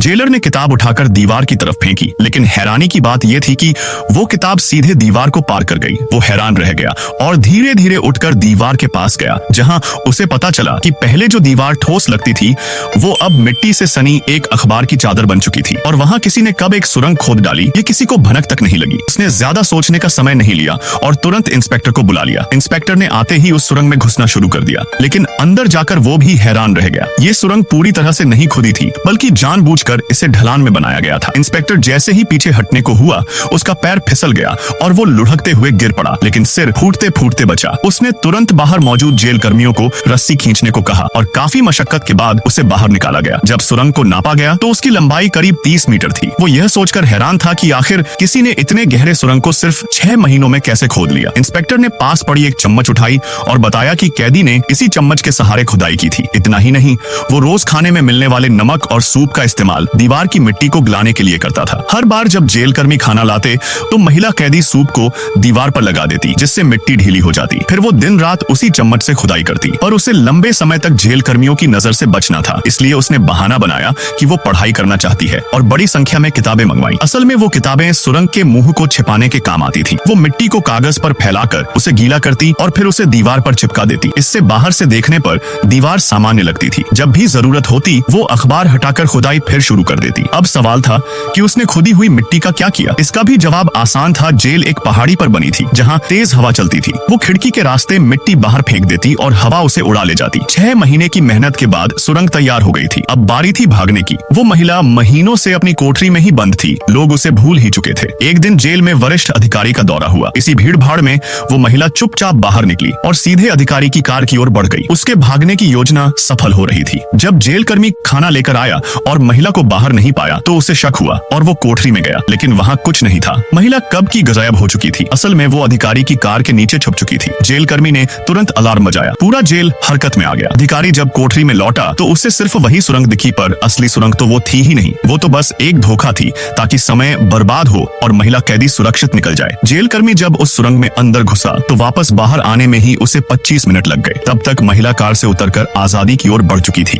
Jailer ने किताब उठाकर दीवार की तरफ फेंकी, लेकिन हैरानी की बात यह थी कि वो किताब सीधे दीवार को पार कर गई। वो हैरान रह गया और धीरे धीरे उठकर दीवार के पास गया, जहां उसे पता चला कि पहले जो दीवार ठोस लगती थी वो अब मिट्टी से सनी एक अखबार की चादर बन चुकी थी, और वहां किसी ने कब एक सुरंग खोद डाली ये किसी को भनक तक नहीं लगी। उसने ज्यादा सोचने का समय नहीं लिया और तुरंत इंस्पेक्टर को बुला लिया। इंस्पेक्टर ने आते ही उस सुरंग में घुसना शुरू कर दिया, लेकिन अंदर जाकर वो भी हैरान रह गया। ये सुरंग पूरी तरह से नहीं खुदी थी, बल्कि जानबूझकर इसे ढलान में बनाया गया था। इंस्पेक्टर जैसे ही पीछे हटने को हुआ, उसका पैर फिसल गया और वो लुढ़कते हुए गिर पड़ा, लेकिन सिर फूटते फूटते बचा। उसने तुरंत बाहर मौजूद जेल कर्मियों को रस्सी खींचने को कहा और काफी मशक्कत के बाद उसे बाहर निकाला गया। जब सुरंग को नापा गया तो उसकी लंबाई करीब 30 मीटर थी। वो यह सोचकर हैरान था कि आखिर किसी ने इतने गहरे सुरंग को सिर्फ 6 महीनों में कैसे खोद लिया। इंस्पेक्टर ने पास पड़ी एक चम्मच उठाई और बताया कि कैदी ने इसी चम्मच के सहारे खुदाई की थी। इतना ही नहीं, वो रोज खाने में मिलने वाले नमक और सूप का इस्तेमाल दीवार की मिट्टी को गलाने के लिए करता था। हर बार जब जेल कर्मी खाना लाते तो महिला कैदी सूप को दीवार पर लगा देती, जिससे मिट्टी ढीली हो जाती। फिर वो दिन रात उसी चम्मच से खुदाई करती, पर उसे लंबे समय तक जेल कर्मियों की नजर से बचना था, इसलिए उसने बहाना बनाया कि वो पढ़ाई करना चाहती है और बड़ी संख्या में किताबें मंगवाई। असल में वो किताबें सुरंग के मुंह को छिपाने के काम आती थी। वो मिट्टी को कागज पर फैलाकर उसे गीला करती और फिर उसे दीवार पर चिपका देती। इससे बाहर से देखने पर दीवार सामान्य लगती थी। जब भी जरूरत होती वो अखबार हटाकर खुदाई फिर शुरू कर देती। अब सवाल था कि उसने खुदी हुई मिट्टी का क्या किया। इसका भी जवाब आसान था। जेल एक पहाड़ी पर बनी थी जहाँ तेज हवा चलती थी। वो खिड़की के रास्ते मिट्टी बाहर फेंक देती और हवा उसे उड़ा ले जाती। 6 महीने की मेहनत के बाद सुरंग तैयार हो गई थी। अब बारी थी भागने की। वो महिला महीनों से अपनी कोठरी में ही बंद थी। लोग उसे भूल ही चुके थे। एक दिन जेल में वरिष्ठ अधिकारी का दौरा हुआ। इसी भीड़ भाड़ में वो महिला चुपचाप बाहर निकली और सीधे अधिकारी की कार की ओर बढ़ गई। उसके भागने की योजना सफल हो रही थी। जब जेल कर्मी खाना लेकर आया और महिला को बाहर नहीं पाया तो उसे शक हुआ और वो कोठरी में गया, लेकिन वहाँ कुछ नहीं था। महिला कब की गायब हो चुकी थी। असल में वो अधिकारी की कार के नीचे छुप चुकी थी। जेल कर्मी ने तुरंत अलार्म बजाया। पूरा जेल हरकत में आ गया। अधिकारी जब कोठरी में लौटा तो उसे सिर्फ वही सुरंग दिखी, पर असली सुरंग तो वो थी ही नहीं। वो तो बस एक धोखा थी ताकि समय बर्बाद हो और महिला कैदी सुरक्षित निकल जाए। जेल कर्मी जब उस सुरंग में अंदर घुसा तो वापस बाहर आने में ही उसे 25 मिनट लग गए। तब तक महिला कार से उतरकर आजादी की ओर बढ़ चुकी थी।